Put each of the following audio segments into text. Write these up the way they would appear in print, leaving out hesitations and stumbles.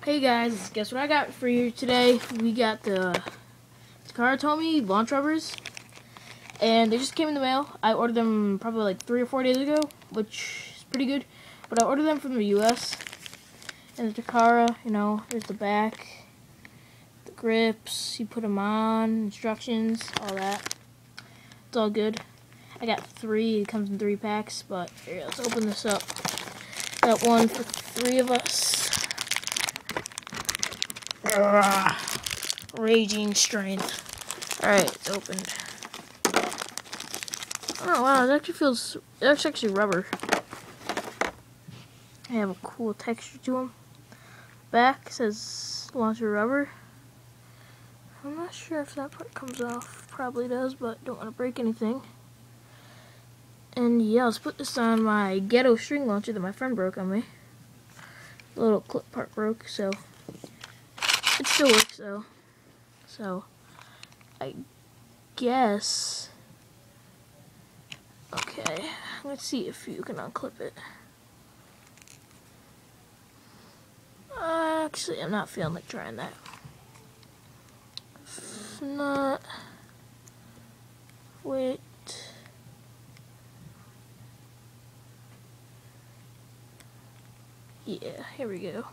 Hey guys, guess what I got for you today? We got the Takara Tomy launch rubbers, and they just came in the mail. I ordered them probably like 3 or 4 days ago, which is pretty good. But I ordered them from the US. And the Takara, you know, there's the back, the grips, you put them on, instructions, all that. It's all good. I got 3, it comes in 3 packs, but here, let's open this up. Got one for 3 of us. Raging strength. Alright, it's opened. Oh wow, it's actually rubber. They have a cool texture to them. Back says launcher rubber. I'm not sure if that part comes off. Probably does, but don't want to break anything. And yeah, let's put this on my ghetto string launcher that my friend broke on me. The little clip part broke, so it still works though. So I guess, okay, let's see if you can unclip it. Actually, I'm not feeling like trying that. If not, wait. Yeah, here we go.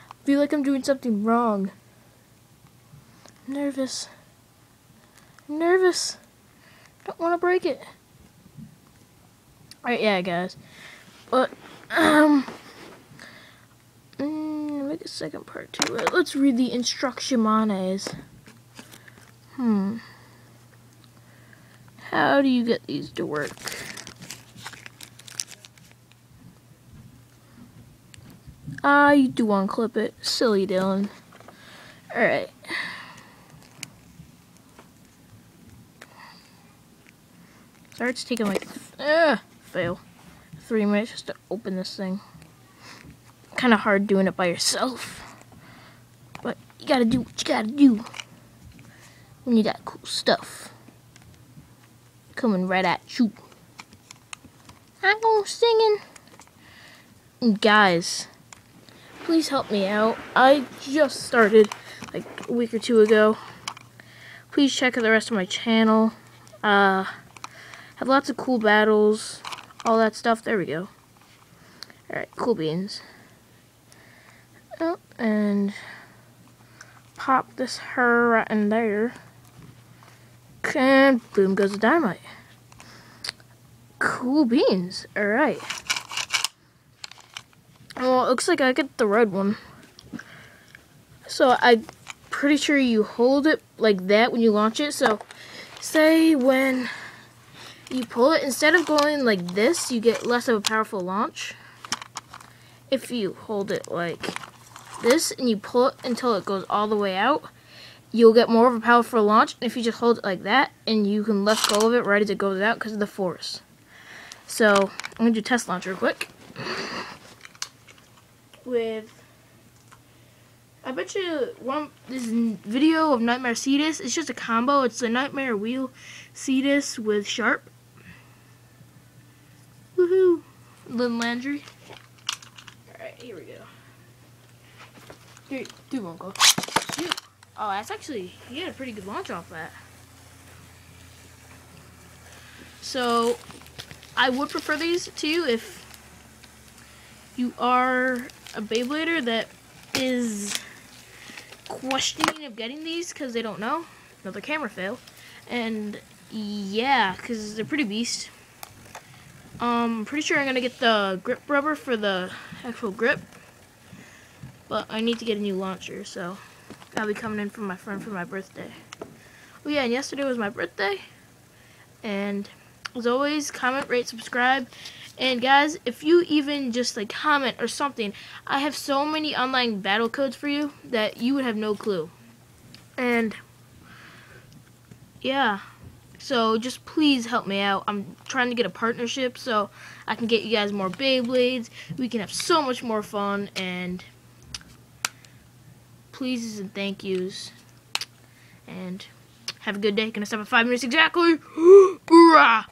I feel like I'm doing something wrong. I'm nervous. I'm nervous. Don't want to break it. Alright, yeah, guys. But, make a second part to it. Let's read the instrucciones. How do you get these to work? You do unclip it. Silly Dylan. Alright. Sorry, it's taking like, fail. 3 minutes just to open this thing. Kind of hard doing it by yourself. But you gotta do what you gotta do when you got cool stuff coming right at you. I'm going singing. And guys, please help me out. I just started like a week or 2 ago. Please check out the rest of my channel. Have lots of cool battles, all that stuff. There we go. Alright, cool beans. Oh, and pop this her right in there. And boom goes the dynamite. Cool beans. Alright. Well, it looks like I get the red one. So I'm pretty sure you hold it like that when you launch it. So say when you pull it, instead of going like this, you get less of a powerful launch. If you hold it like this and you pull it until it goes all the way out, you'll get more of a powerful launch. And if you just hold it like that, and you can let go of it right as it goes out because of the force. So I'm gonna do test launch real quick. I bet you this video of Nightmare Cetus. It's just a combo. It's a Nightmare Wheel Cetus with Sharp. Woohoo! Lynn Landry. Alright, here we go. Here, do Uncle. Oh, that's actually, he had a pretty good launch off that. So, I would prefer these to you if you are a Beyblader that is questioning of getting these because they don't know. Another camera fail. And yeah, because they're pretty beast. I'm pretty sure I'm going to get the grip rubber for the actual grip. But I need to get a new launcher, so I'll be coming in from my friend for my birthday. Oh yeah, and yesterday was my birthday. And as always, comment, rate, subscribe. And guys, if you even just like comment or something, I have so many online battle codes for you that you would have no clue. And yeah, so just please help me out. I'm trying to get a partnership so I can get you guys more Beyblades. We can have so much more fun, and pleases and thank yous. And have a good day. Gonna stop at 5 minutes exactly. Hoorah!